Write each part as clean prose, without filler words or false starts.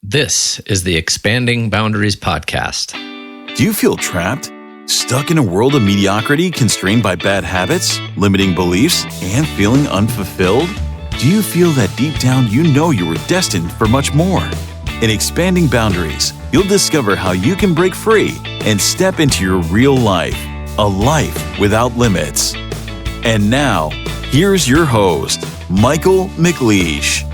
This is the Expanding Boundaries podcast. Do you feel trapped? Stuck in a world of mediocrity, constrained by bad habits, limiting beliefs, and feeling unfulfilled? Do you feel that deep down you know you were destined for much more? In Expanding Boundaries, you'll discover how you can break free and step into your real life, a life without limits. And now, here's your host, Michael McLeish.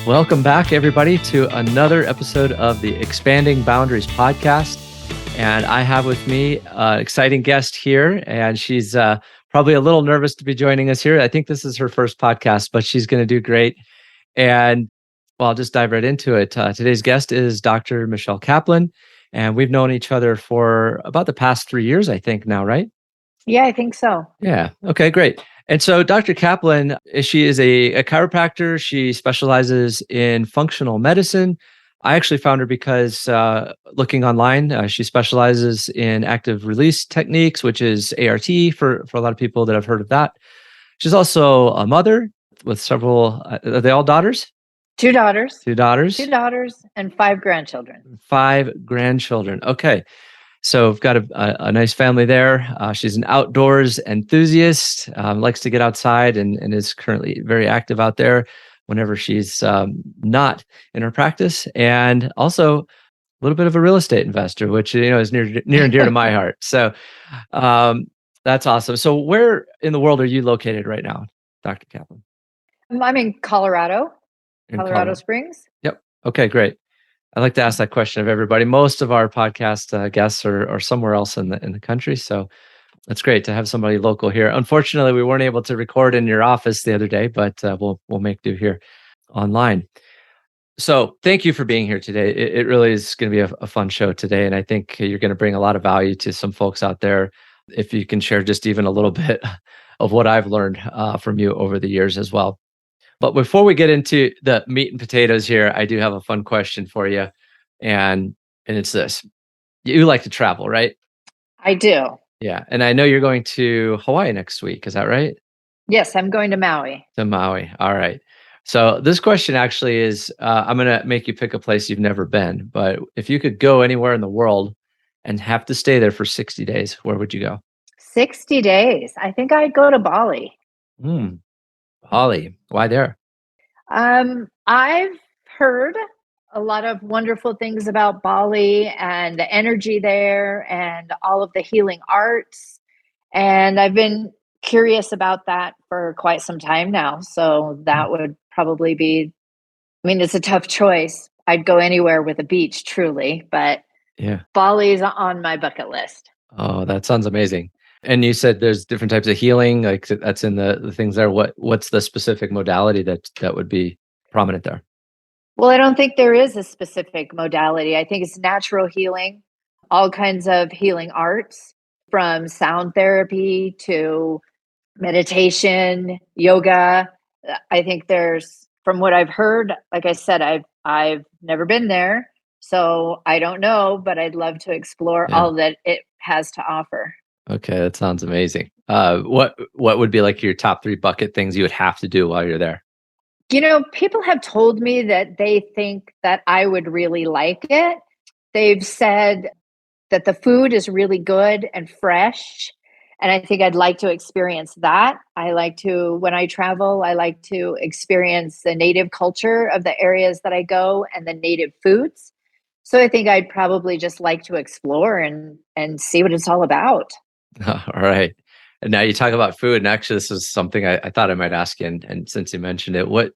Welcome back, everybody, to another episode of the Expanding Boundaries podcast. And I have with me an exciting guest here, and she's probably a little nervous to be joining us here. I think this is her first podcast, but she's going to do great. And well, I'll just dive right into it. Today's guest is Dr. Michelle Caplan, and we've known each other for about the past 3 years, I think now, right? Yeah, I think so. Yeah. Okay, great. And so Dr. Caplan, she is a chiropractor. She specializes in functional medicine. I actually found her because looking online, she specializes in active release techniques, which is ART for a lot of people that have heard of that. She's also a mother with several, are they all daughters? Two daughters. Two daughters. Two daughters and 5 grandchildren. 5 grandchildren. Okay. So we've got a nice family there. She's an outdoors enthusiast, likes to get outside and is currently very active out there whenever she's not in her practice. And also a little bit of a real estate investor, which is near and dear to my heart. So that's awesome. So where in the world are you located right now, Dr. Caplan? I'm in Colorado, Colorado Springs. Yep. Okay, great. I like to ask that question of everybody. Most of our podcast guests are somewhere else in the country, so it's great to have somebody local here. Unfortunately, we weren't able to record in your office the other day, but we'll make do here online. So thank you for being here today. It really is going to be a fun show today, and I think you're going to bring a lot of value to some folks out there. If you can share just even a little bit of what I've learned from you over the years as well. But before we get into the meat and potatoes here, I do have a fun question for you. And it's this. You like to travel, right? I do. Yeah. And I know you're going to Hawaii next week. Is that right? Yes, I'm going to Maui. To Maui. All right. So this question actually is, I'm going to make you pick a place you've never been. But if you could go anywhere in the world and have to stay there for 60 days, where would you go? 60 days. I think I'd go to Bali. Bali. Why there? I've heard a lot of wonderful things about Bali and the energy there and all of the healing arts. And I've been curious about that for quite some time now. So that would probably be, it's a tough choice. I'd go anywhere with a beach, truly, but yeah, Bali's on my bucket list. Oh, that sounds amazing. And you said there's different types of healing, like that's in the things there. What's the specific modality that would be prominent there? Well, I don't think there is a specific modality. I think it's natural healing, all kinds of healing arts, from sound therapy to meditation, yoga. I think there's, from what I've heard, like I said, I've never been there, so I don't know, but I'd love to explore all that it has to offer. Okay, that sounds amazing. What would be like your top 3 bucket things you would have to do while you're there? People have told me that they think that I would really like it. They've said that the food is really good and fresh, and I think I'd like to experience that. When I travel, I like to experience the native culture of the areas that I go and the native foods. So I think I'd probably just like to explore and see what it's all about. All right. And now you talk about food, and actually this is something I thought I might ask you, and since you mentioned it, what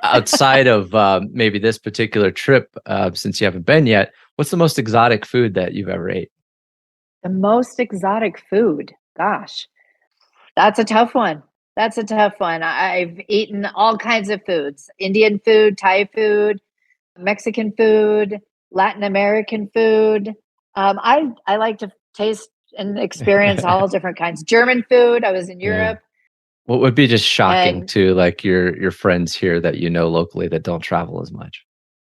outside of maybe this particular trip, since you haven't been yet, what's the most exotic food that you've ever ate? The most exotic food? Gosh, that's a tough one. I've eaten all kinds of foods: Indian food, Thai food, Mexican food, Latin American food. I like to taste and experience all different kinds. German food. I was in Europe. What would be just shocking to like your friends here that you know locally that don't travel as much?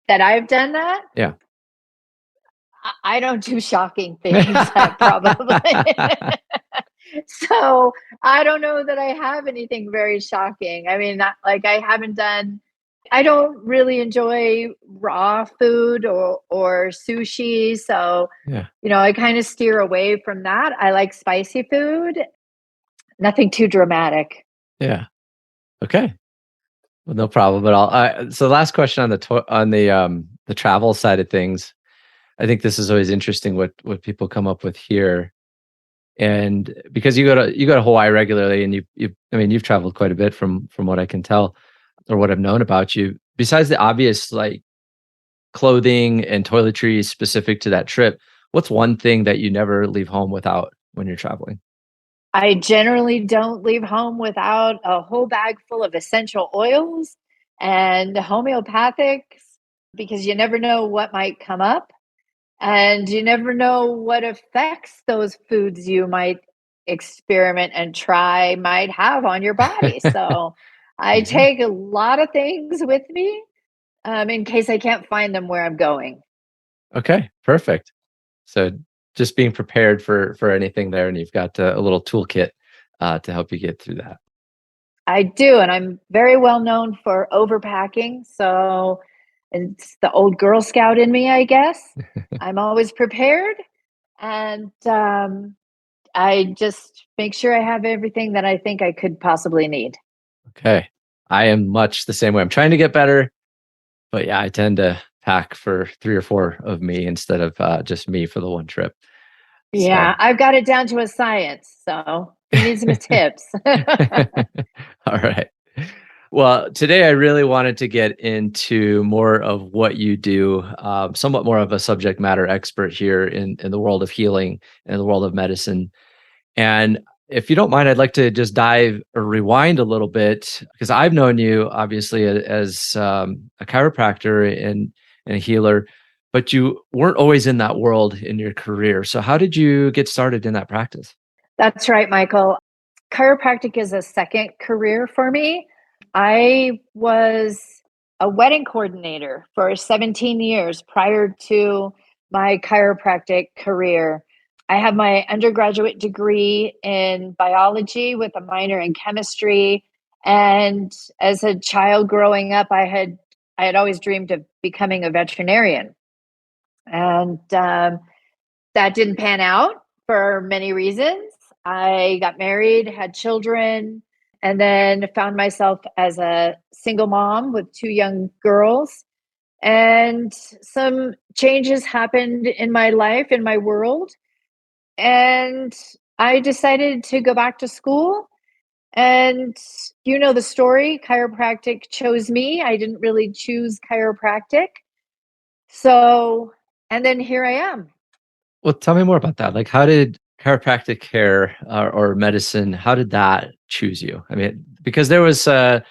That I've done that? Yeah. I don't do shocking things, probably. So I don't know that I have anything very shocking. I haven't done I don't really enjoy raw food or sushi. So, Yeah. I kind of steer away from that. I like spicy food, nothing too dramatic. Yeah. Okay. Well, no problem at all. So last question on the travel side of things. I think this is always interesting what people come up with here. And because you go to Hawaii regularly, and you've traveled quite a bit from what I can tell or what I've known about you. Besides the obvious like clothing and toiletries specific to that trip, what's one thing that you never leave home without when you're traveling? I generally don't leave home without a whole bag full of essential oils and homeopathics because you never know what might come up and you never know what effects those foods you might experiment and try might have on your body. So I Yeah. take a lot of things with me in case I can't find them where I'm going. Okay, perfect. So just being prepared for anything there, and you've got a little toolkit to help you get through that. I do, and I'm very well known for overpacking. So it's the old Girl Scout in me, I guess. I'm always prepared, and I just make sure I have everything that I think I could possibly need. Okay, I am much the same way. I'm trying to get better, but yeah, I tend to pack for 3 or 4 of me instead of just me for the one trip. So. Yeah, I've got it down to a science. So if you need some tips. All right. Well, today I really wanted to get into more of what you do, somewhat more of a subject matter expert here in the world of healing and the world of medicine. And if you don't mind, I'd like to just dive or rewind a little bit because I've known you obviously as a chiropractor and a healer, but you weren't always in that world in your career. So, how did you get started in that practice? That's right, Michael. Chiropractic is a second career for me. I was a wedding coordinator for 17 years prior to my chiropractic career. I have my undergraduate degree in biology with a minor in chemistry. And as a child growing up, I had always dreamed of becoming a veterinarian. And that didn't pan out for many reasons. I got married, had children, and then found myself as a single mom with 2 young girls. And some changes happened in my life, in my world. And I decided to go back to school. And you know the story chiropractic chose me. I didn't really choose chiropractic. So, and then here I am. Well, tell me more about that. Like, how did chiropractic care or medicine, how did that choose you? I mean, because there was a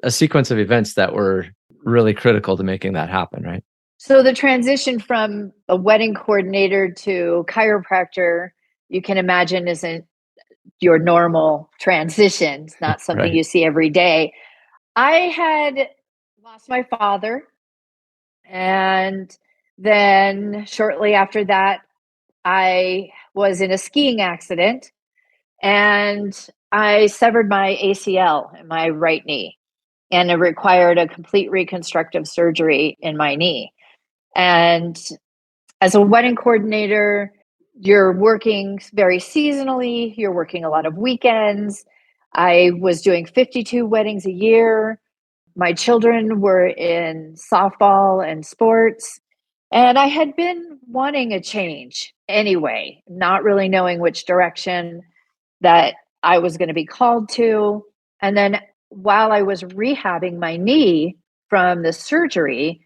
sequence of events that were really critical to making that happen, right? So the transition from a wedding coordinator to chiropractor, you can imagine, isn't your normal transition. It's not something Right. you see every day. I had lost my father, and then shortly after that, I was in a skiing accident and I severed my ACL in my right knee, and it required a complete reconstructive surgery in my knee. And as a wedding coordinator, you're working very seasonally, you're working a lot of weekends. I was doing 52 weddings a year. My children were in softball and sports. And I had been wanting a change anyway, not really knowing which direction that I was going to be called to. And then while I was rehabbing my knee from the surgery,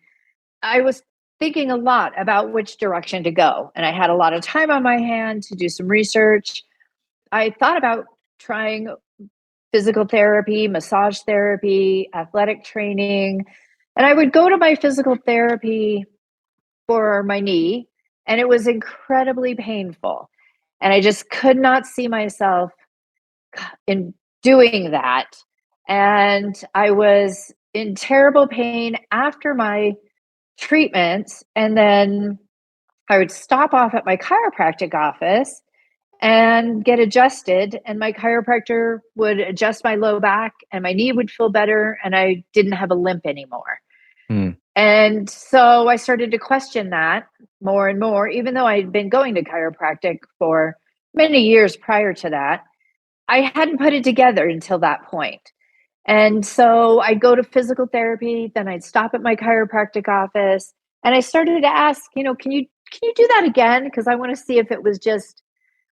I was thinking a lot about which direction to go. And I had a lot of time on my hand to do some research. I thought about trying physical therapy, massage therapy, athletic training. And I would go to my physical therapy for my knee, and it was incredibly painful. And I just could not see myself in doing that. And I was in terrible pain after my treatments. And then I would stop off at my chiropractic office and get adjusted. And my chiropractor would adjust my low back and my knee would feel better. And I didn't have a limp anymore. Hmm. And so I started to question that more and more, even though I'd been going to chiropractic for many years prior to that. I hadn't put it together until that point. And so I'd go to physical therapy, then I'd stop at my chiropractic office, and I started to ask, can you do that again? Because I want to see if it was just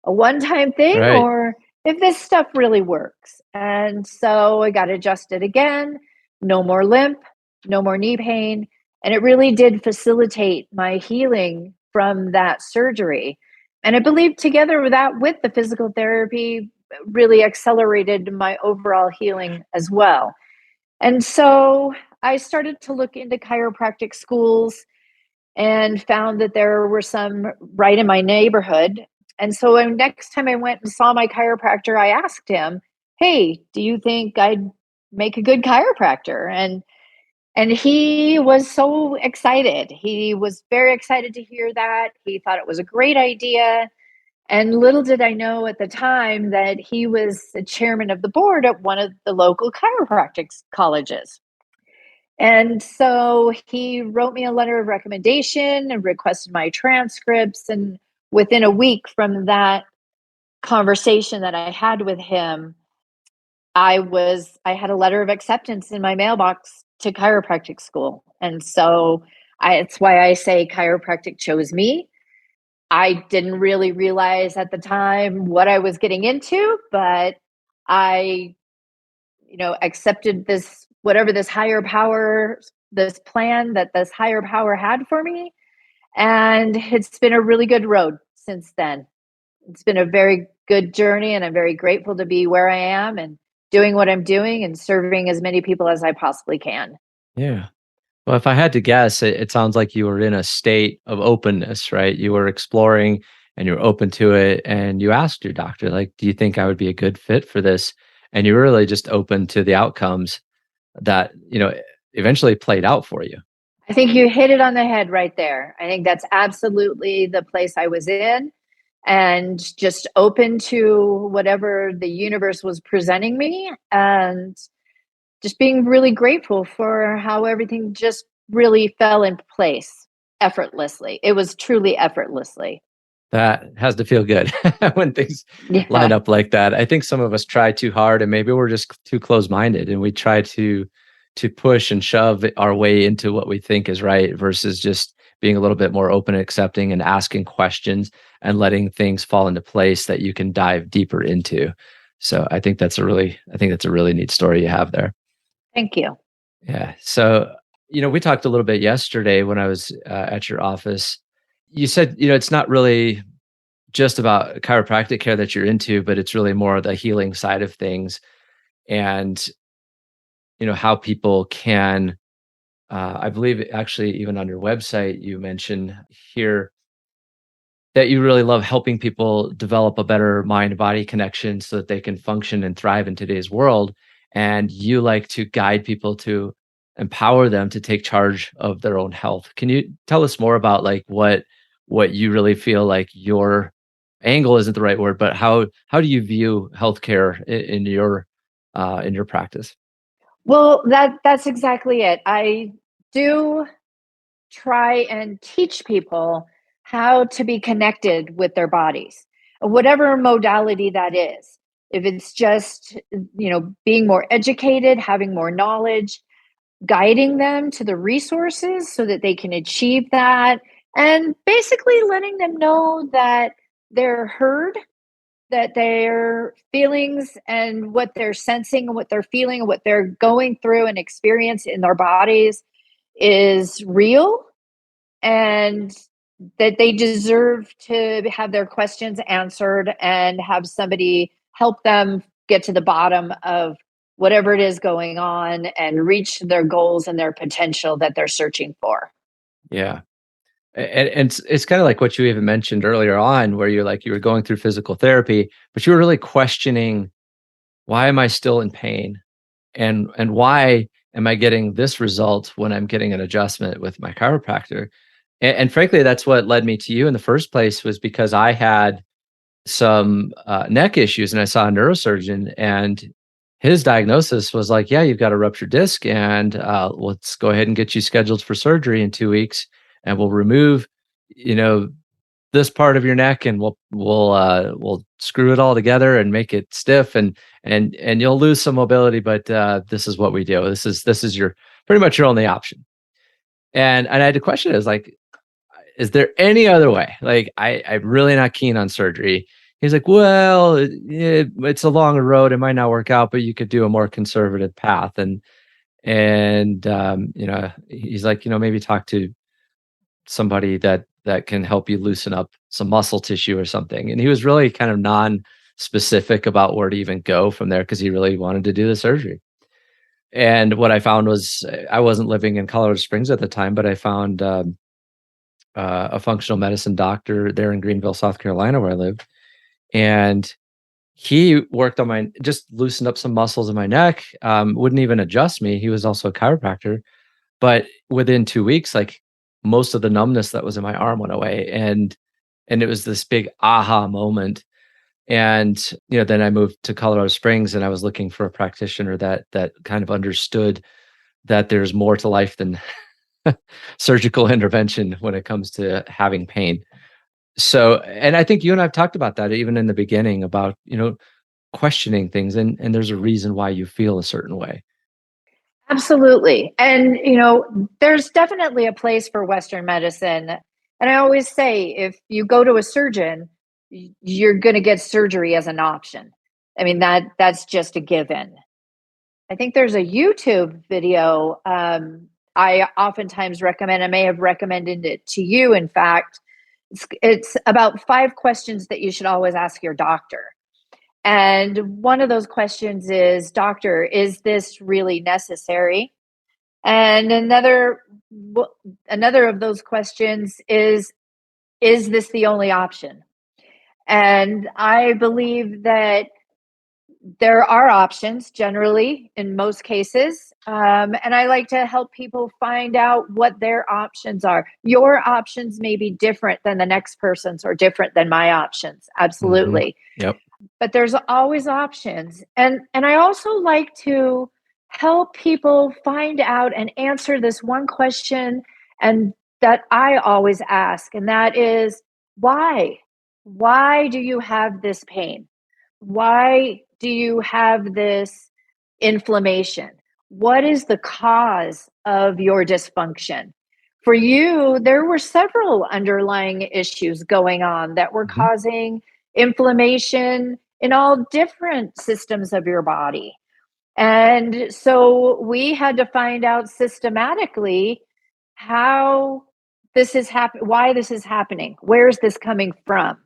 a one-time thing Right. or if this stuff really works. And so I got adjusted again, no more limp, no more knee pain, and it really did facilitate my healing from that surgery. And I believe together with that, with the physical therapy, really accelerated my overall healing as well. And so I started to look into chiropractic schools and found that there were some right in my neighborhood. And so next time I went and saw my chiropractor, I asked him, "Hey, do you think I'd make a good chiropractor?" And he was so excited. He was very excited to hear that. He thought it was a great idea. And little did I know at the time that he was the chairman of the board at one of the local chiropractic colleges. And so he wrote me a letter of recommendation and requested my transcripts. And within a week from that conversation that I had with him, I had a letter of acceptance in my mailbox to chiropractic school. And so it's why I say chiropractic chose me. I didn't really realize at the time what I was getting into, but I, accepted this, whatever this higher power, this plan that this higher power had for me. And it's been a really good road since then. It's been a very good journey, and I'm very grateful to be where I am and doing what I'm doing and serving as many people as I possibly can. Yeah. Well, if I had to guess, it sounds like you were in a state of openness, right? You were exploring and you were open to it. And you asked your doctor, like, do you think I would be a good fit for this? And you were really just open to the outcomes that, eventually played out for you. I think you hit it on the head right there. I think that's absolutely the place I was in, and just open to whatever the universe was presenting me, and just being really grateful for how everything just really fell into place effortlessly. It was truly effortlessly. That has to feel good when things line Yeah. up like that. I think some of us try too hard and maybe we're just too close-minded and we try to push and shove our way into what we think is right versus just being a little bit more open and accepting and asking questions and letting things fall into place that you can dive deeper into. So I think that's a really neat story you have there. Thank you. Yeah. So, we talked a little bit yesterday when I was at your office. You said, it's not really just about chiropractic care that you're into, but it's really more the healing side of things and, how people can, I believe actually even on your website, you mentioned here that you really love helping people develop a better mind body connection so that they can function and thrive in today's world. And you like to guide people to empower them to take charge of their own health. Can you tell us more about like what you really feel like your angle isn't the right word, but how do you view healthcare in your practice? Well, that's exactly it. I do try and teach people how to be connected with their bodies, whatever modality that is. If it's just, being more educated, having more knowledge, guiding them to the resources so that they can achieve that, and basically letting them know that they're heard, that their feelings and what they're sensing and what they're feeling and what they're going through and experience in their bodies is real, and that they deserve to have their questions answered and have somebody help them get to the bottom of whatever it is going on and reach their goals and their potential that they're searching for. Yeah. And it's kind of like what you even mentioned earlier on, where you're like you were going through physical therapy, but you were really questioning, why am I still in pain? And why am I getting this result when I'm getting an adjustment with my chiropractor? And frankly, that's what led me to you in the first place, was because I had some neck issues, and I saw a neurosurgeon, and his diagnosis was like, yeah, you've got a ruptured disc, and let's go ahead and get you scheduled for surgery in 2 weeks, and we'll remove, you know, this part of your neck, and we'll screw it all together and make it stiff, and you'll lose some mobility, but this is what we do. This is your pretty much your only option. And I had to question it. I was like, is there any other way? Like, I'm really not keen on surgery. He's like, well, it's a longer road. It might not work out, but you could do a more conservative path. And he's like, maybe talk to somebody that can help you loosen up some muscle tissue or something. And he was really kind of non-specific about where to even go from there, because he really wanted to do the surgery. And what I found was, I wasn't living in Colorado Springs at the time, but I found a functional medicine doctor there in Greenville, South Carolina, where I lived. And he worked on just loosened up some muscles in my neck, wouldn't even adjust me. He was also a chiropractor. But within 2 weeks, like, most of the numbness that was in my arm went away. And it was this big aha moment. And, then I moved to Colorado Springs, and I was looking for a practitioner that kind of understood that there's more to life than surgical intervention when it comes to having pain. So, and I think you and I've talked about that even in the beginning about, questioning things, and there's a reason why you feel a certain way. Absolutely. And, there's definitely a place for Western medicine. And I always say, if you go to a surgeon, you're going to get surgery as an option. I mean, that's just a given. I think there's a YouTube video I oftentimes recommend. I may have recommended it to you. In fact, it's about 5 questions that you should always ask your doctor. And one of those questions is, doctor, is this really necessary? And another of those questions is this the only option? And I believe that there are options generally in most cases. And I like to help people find out what their options are. Your options may be different than the next person's, or different than my options. Absolutely. Yep. But there's always options. And I also like to help people find out and answer this one question, and that I always ask, and that is, why? Why do you have this pain? Why do you have this inflammation? What is the cause of your dysfunction? For you, there were several underlying issues going on that were causing inflammation in all different systems of your body. And so we had to find out systematically how this is happening, why this is happening, where's this coming from?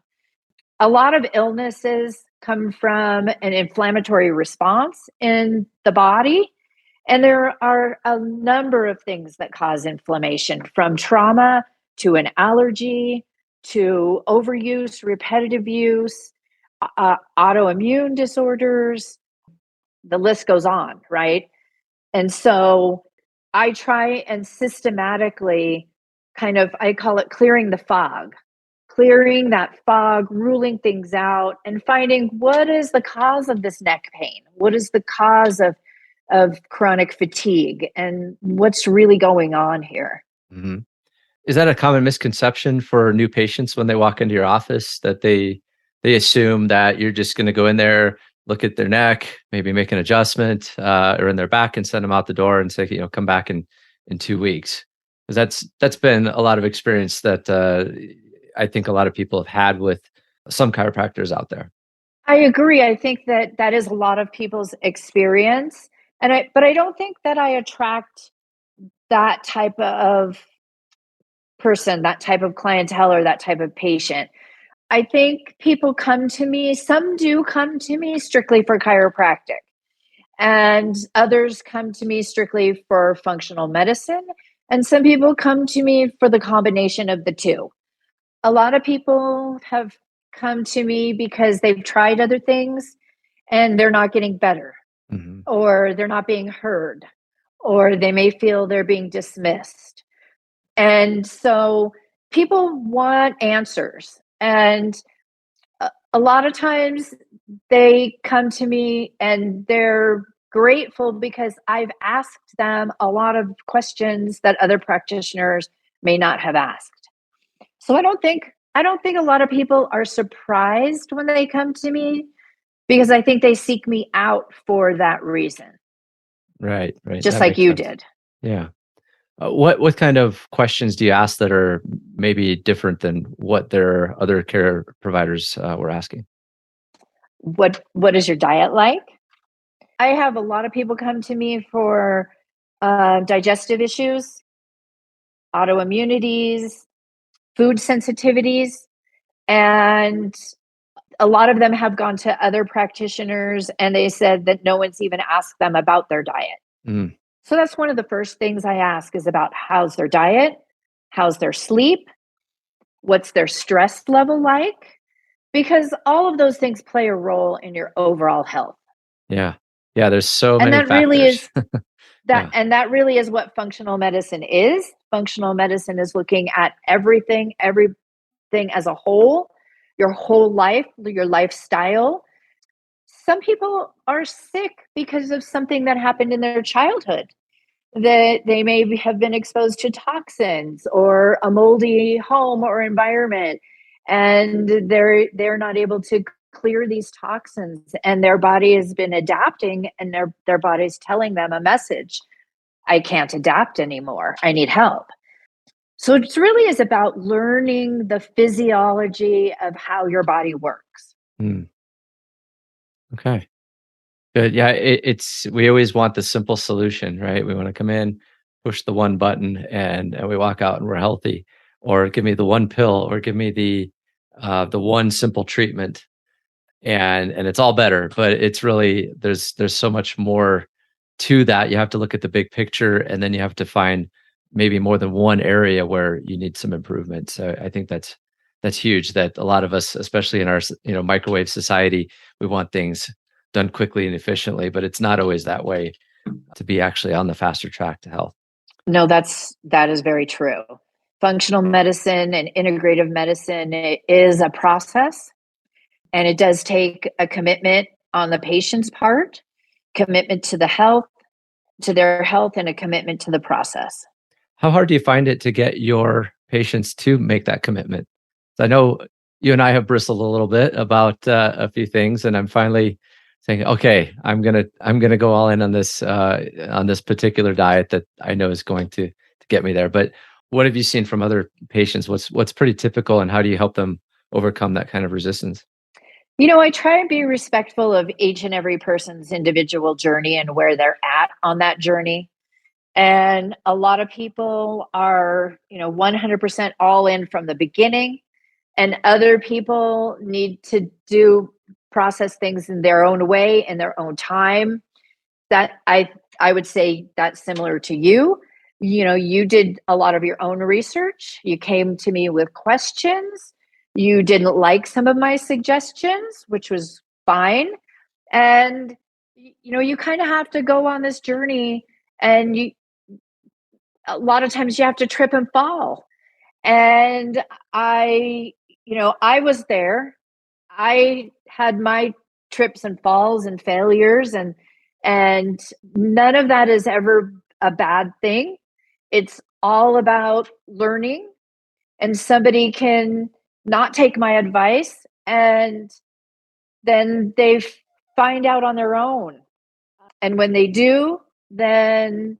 A lot of illnesses come from an inflammatory response in the body. And there are a number of things that cause inflammation, from trauma to an allergy to overuse, repetitive use, autoimmune disorders. The list goes on, right? And so I try and systematically I call it clearing the fog. Clearing that fog, ruling things out, and finding what is the cause of this neck pain? What is the cause of chronic fatigue? And what's really going on here? Mm-hmm. Is that a common misconception for new patients when they walk into your office, that they assume that you're just going to go in there, look at their neck, maybe make an adjustment, or in their back, and send them out the door and say, come back in 2 weeks? Because that's been a lot of experience that I think a lot of people have had with some chiropractors out there. I agree. I think that is a lot of people's experience. But I don't think that I attract that type of person, that type of clientele, or that type of patient. I think people come to me, some do come to me strictly for chiropractic, and others come to me strictly for functional medicine. And some people come to me for the combination of the two. A lot of people have come to me because they've tried other things and they're not getting better, or they're not being heard, or they may feel they're being dismissed. And so people want answers. And A lot of times they come to me and they're grateful because I've asked them a lot of questions that other practitioners may not have asked. So I don't think a lot of people are surprised when they come to me because I think they seek me out for that reason, Right, right. just That like makes you sense. did. Yeah. What kind of questions do you ask that are maybe different than what their other care providers were asking? What is your diet like? I have a lot of people come to me for digestive issues, autoimmunities, food sensitivities, and a lot of them have gone to other practitioners and they said that no one's even asked them about their diet. Mm, So that's one of the first things I ask is about how's their diet, how's their sleep, what's their stress level like, because all of those things play a role in your overall health. yeah. Yeah, there's so And many that really factors. is that Yeah. and that really is what functional medicine is. Functional medicine is looking at everything as a your whole life, your lifestyle. Some people are sick because of something that happened in their childhood. That they may have been exposed to toxins or a moldy home or environment, and they're not able to clear these toxins, and their body has been adapting, and their body's telling them a message: I can't adapt anymore. I need help. So it really is about learning the physiology of how your body works. Mm, okay. Good. Yeah, it's we always want the simple solution, right? We want to come in, push the one button, and we walk out and we're healthy. Or give me the one pill, or give me the one simple treatment, and it's all better. But it's really there's so much more to that. You have to look at the big picture, and then you have to find maybe more than one area where you need some improvement. So I think that's huge. That a lot of us, especially in our microwave society, we want things done quickly and efficiently, but it's not always that way to be actually on the faster track to health. No, that is very true. Functional medicine and integrative medicine is a process, and it does take a commitment on the patient's part, commitment to their health, and a commitment to the process. How hard do you find it to get your patients to make that commitment? I know you and I have bristled a little bit about a few things, and I'm finally saying, okay, I'm gonna go all in on this particular diet that I know is going to get me there. But what have you seen from other patients? What's pretty typical, and how do you help them overcome that kind of resistance? I try and be respectful of each and every person's individual journey and where they're at on that journey. And a lot of people are, 100% all in from the beginning, and other people need to do process things in their own way, in their own time. That I would say that's similar to you. You did a lot of your own research. You came to me with questions. You didn't like some of my suggestions, which was fine. And you kind of have to go on this journey, and you a lot of times you have to trip and fall. And I was there. I had my trips and falls and failures, and none of that is ever a bad thing. It's all about learning, and somebody can not take my advice, and then they find out on their own. And when they do, then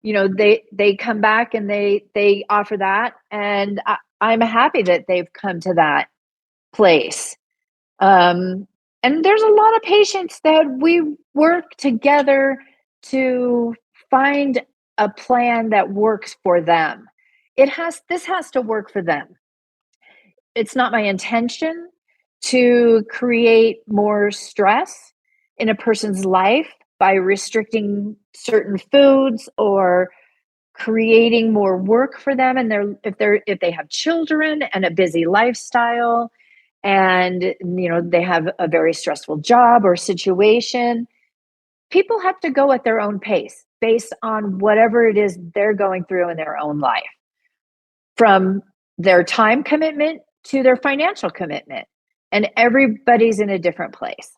they come back and they offer that, and I'm happy that they've come to that place. um and there's a lot of patients that we work together to find a plan that works for them. This has to work for them. It's not my intention to create more stress in a person's life by restricting certain foods or creating more work for them, and if they have children and a busy lifestyle, and they have a very stressful job or situation. People have to go at their own pace based on whatever it is they're going through in their own life, from their time commitment to their financial commitment. And everybody's in a different place.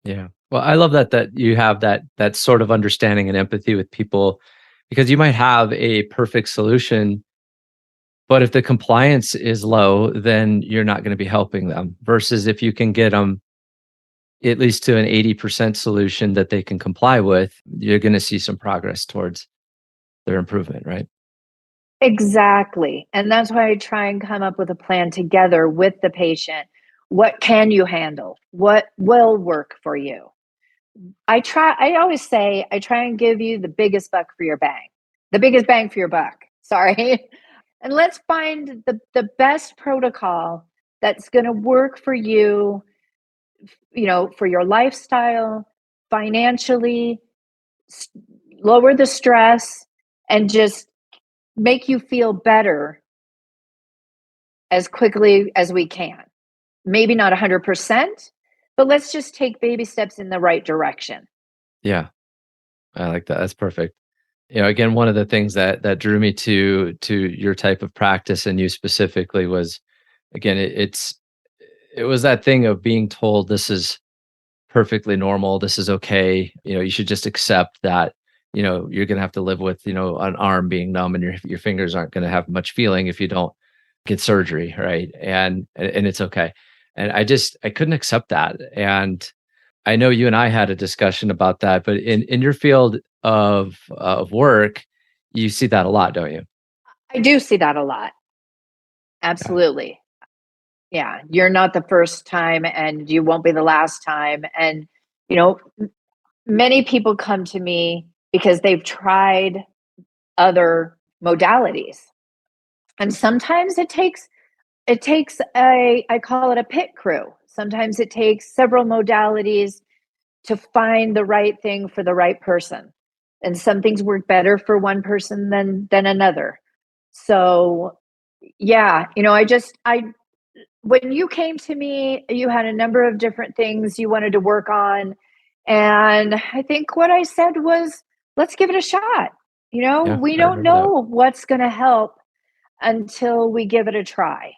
Yeah. Well, I love that you have that sort of understanding and empathy with people, because you might have a perfect solution, but if the compliance is low, then you're not going to be helping them. Versus if you can get them at least to an 80% solution that they can comply with, you're going to see some progress towards their improvement, right? Exactly. And that's why I try and come up with a plan together with the patient. What can you handle? What will work for you? I always say, I try and give you the biggest buck for your bang, the biggest bang for your buck. Sorry. And let's find the best protocol that's going to work for you, for your lifestyle, financially, s- lower the stress, and just make you feel better as quickly as we can. Maybe not 100%, but let's just take baby steps in the right direction. Yeah. I like that. That's perfect. Again, one of the things that drew me to your type of practice and you specifically was, again, it was that thing of being told this is perfectly normal, this is okay. You should just accept that, you're gonna have to live with, an arm being numb and your fingers aren't gonna have much feeling if you don't get surgery, right? And it's okay. And I couldn't accept that. And I know you and I had a discussion about that, but in your field of work, you see that a lot, don't you? I do see that a lot. Yeah. Absolutely. Yeah. You're not the first time and you won't be the last time. And, you know, many people come to me because they've tried other modalities. And sometimes it takes a I call it a pit crew. Sometimes it takes several modalities to find the right thing for the right person. And some things work better for one person than another. So yeah, I when you came to me, you had a number of different things you wanted to work on. And I think what I said was, let's give it a shot. Yeah, We I don't remember that. know what's going to help until we give it a try.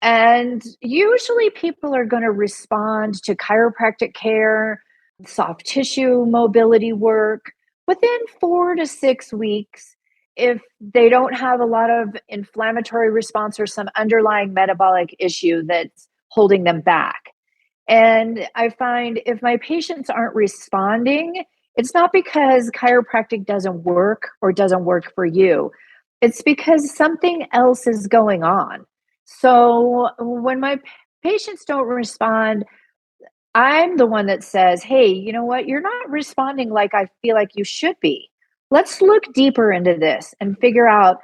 And usually people are going to respond to chiropractic care, soft tissue mobility work within 4 to 6 weeks if they don't have a lot of inflammatory response or some underlying metabolic issue that's holding them back. And I find if my patients aren't responding, it's not because chiropractic doesn't work or doesn't work for you. It's because something else is going on. So when my patients don't respond, I'm the one that says, hey, you know what? You're not responding like I feel like you should be. Let's look deeper into this and figure out,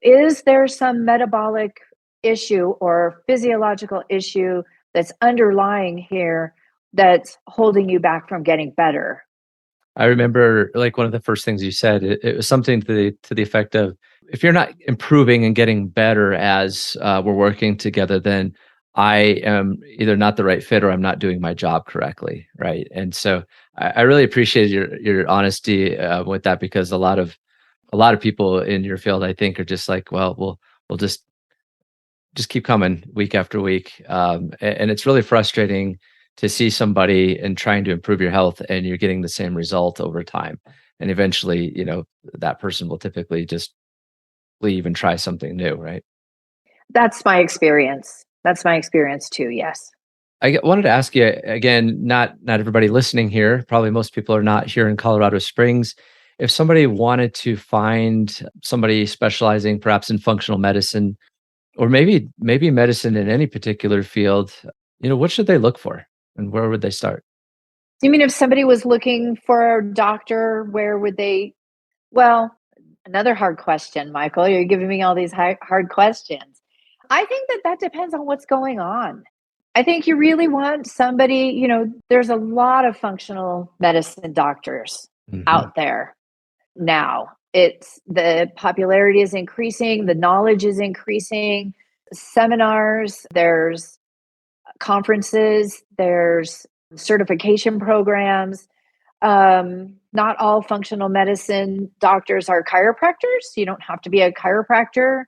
is there some metabolic issue or physiological issue that's underlying here that's holding you back from getting better? I remember like one of the first things you said, it was something to the effect of, if you're not improving and getting better as we're working together, then I am either not the right fit or I'm not doing my job correctly, right? And so I really appreciate your honesty with that, because a lot of people in your field, I think, are just like, well, we'll just keep coming week after week. And it's really frustrating to see somebody and trying to improve your health and you're getting the same result over time. And eventually, that person will typically just leave and try something new, right? That's my experience. That's my experience too. Yes. Wanted to ask you again, not everybody listening here, probably most people are not here in Colorado Springs. If somebody wanted to find somebody specializing perhaps in functional medicine, or maybe medicine in any particular field, what should they look for and where would they start? You mean if somebody was looking for a doctor, where would they? Well, another hard question, Michael. You're giving me all these hard questions. I think that depends on what's going on. I think you really want somebody, there's a lot of functional medicine doctors Hmm. out there now. It's the popularity is increasing, the knowledge is increasing, seminars, there's conferences, there's certification programs. Not all functional medicine doctors are chiropractors. You don't have to be a chiropractor.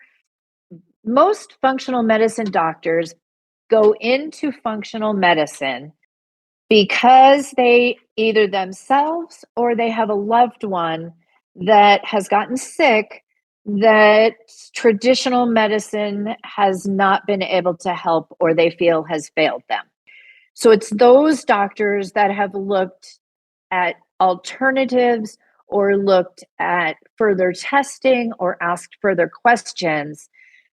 Most functional medicine doctors go into functional medicine because they either themselves or they have a loved one that has gotten sick that traditional medicine has not been able to help or they feel has failed them. So it's those doctors that have looked at alternatives or looked at further testing or asked further questions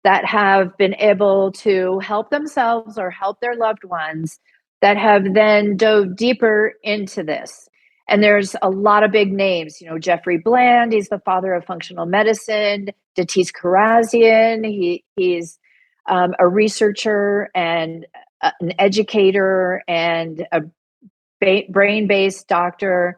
that have been able to help themselves or help their loved ones that have then dove deeper into this. And there's a lot of big names, Jeffrey Bland, he's the father of functional medicine, Datis Karazian, he's a researcher and an educator and a brain-based doctor.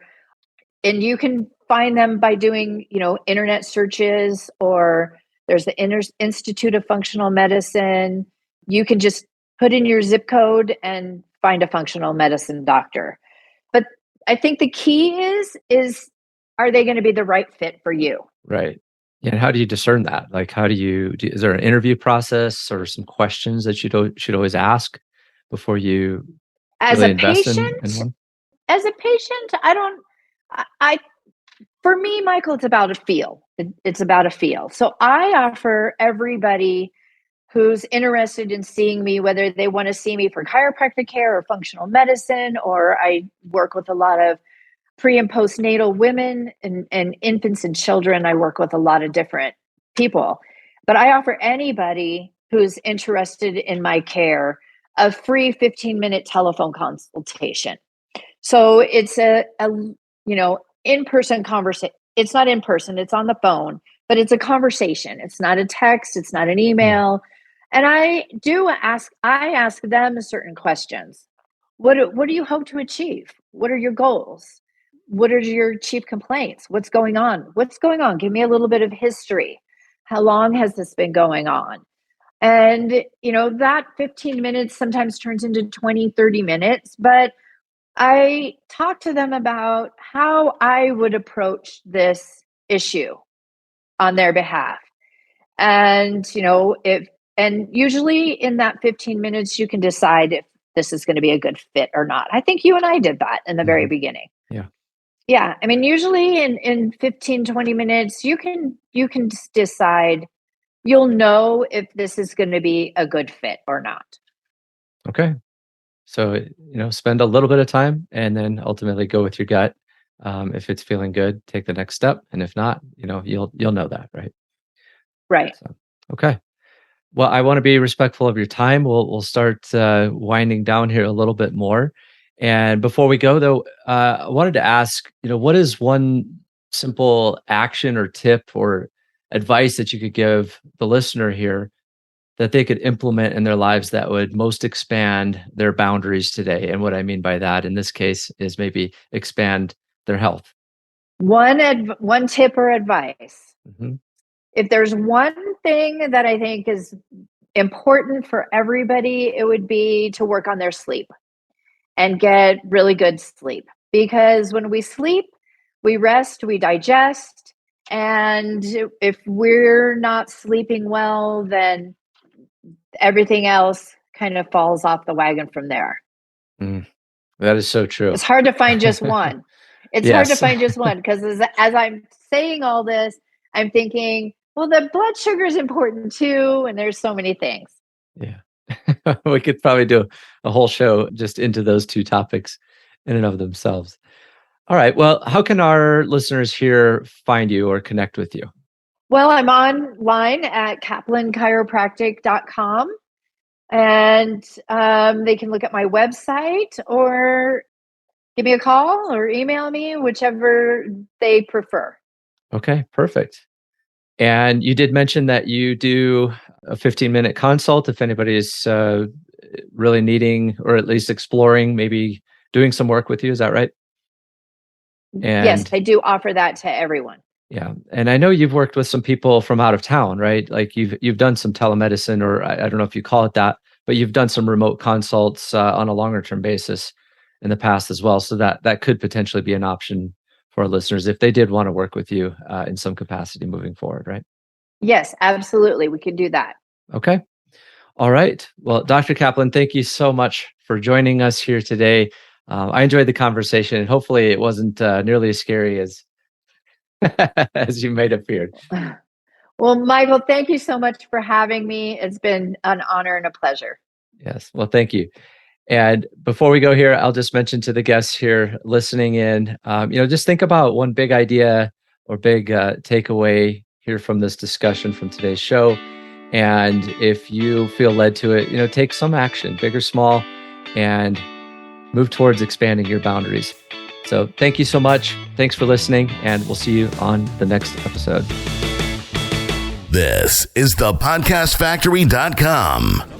And you can find them by doing, internet searches, or there's the Institute of Functional Medicine. You can just put in your zip code and find a functional medicine doctor. But I think the key is are they going to be the right fit for you? Right. Yeah, and how do you discern that? Like, how do you, is there an interview process or some questions that you should always ask before you As really a invest in patient, one? as a patient, I for me, Michael, it's about a feel. It's about a feel. So I offer everybody who's interested in seeing me, whether they want to see me for chiropractic care or functional medicine, or I work with a lot of pre and postnatal women and infants and children. I work with a lot of different people, but I offer anybody who's interested in my care a free 15-minute telephone consultation. So it's a in-person conversation. It's not in person, it's on the phone, but it's a conversation. It's not a text, it's not an email. And I ask them certain questions. What do you hope to achieve? What are your goals? What are your chief complaints? What's going on? Give me a little bit of history. How long has this been going on? And, that 15 minutes sometimes turns into 20, 30 minutes, but I talk to them about how I would approach this issue on their behalf. And, and usually in that 15 minutes, you can decide if this is going to be a good fit or not. I think you and I did that in the very beginning. Yeah. Yeah. I mean, usually in 15, 20 minutes, you can decide, you'll know if this is going to be a good fit or not. Okay. So, spend a little bit of time and then ultimately go with your gut. If it's feeling good, take the next step. And if not, you'll know that, right? Right. So, okay. Well, I want to be respectful of your time. We'll start winding down here a little bit more. And before we go, though, I wanted to ask, what is one simple action or tip or advice that you could give the listener here that they could implement in their lives that would most expand their boundaries today? And what I mean by that in this case is maybe expand their health. One tip or advice. Mm-hmm. If there's one thing that I think is important for everybody, it would be to work on their sleep and get really good sleep. Because when we sleep, we rest, we digest. And if we're not sleeping well, then everything else kind of falls off the wagon from there. That is so true. It's hard to find just one. It's hard to Yes. find just one because as I'm saying all this, I'm thinking, well, the blood sugar is important too. And there's so many things. Yeah. We could probably do a whole show just into those two topics in and of themselves. All right. Well, how can our listeners here find you or connect with you? Well, I'm online at caplanchiropractic.com, and they can look at my website or give me a call or email me, whichever they prefer. Okay, perfect. And you did mention that you do a 15-minute consult if anybody is really needing or at least exploring maybe doing some work with you. Is that right? Yes, I do offer that to everyone. Yeah. And I know you've worked with some people from out of town, right? Like you've done some telemedicine, or I don't know if you call it that, but you've done some remote consults on a longer term basis in the past as well. So that could potentially be an option for our listeners if they did want to work with you in some capacity moving forward, right? Yes, absolutely. We can do that. Okay. All right. Well, Dr. Caplan, thank you so much for joining us here today. I enjoyed the conversation, and hopefully it wasn't nearly as scary as as you might have feared. Well, Michael, thank you so much for having me. It's been an honor and a pleasure. Yes. Well, thank you. And before we go here, I'll just mention to the guests here listening in, just think about one big idea or big takeaway here from this discussion from today's show. And if you feel led to it, take some action, big or small, and move towards expanding your boundaries. So thank you so much. Thanks for listening, and we'll see you on the next episode. This is thepodcastfactory.com.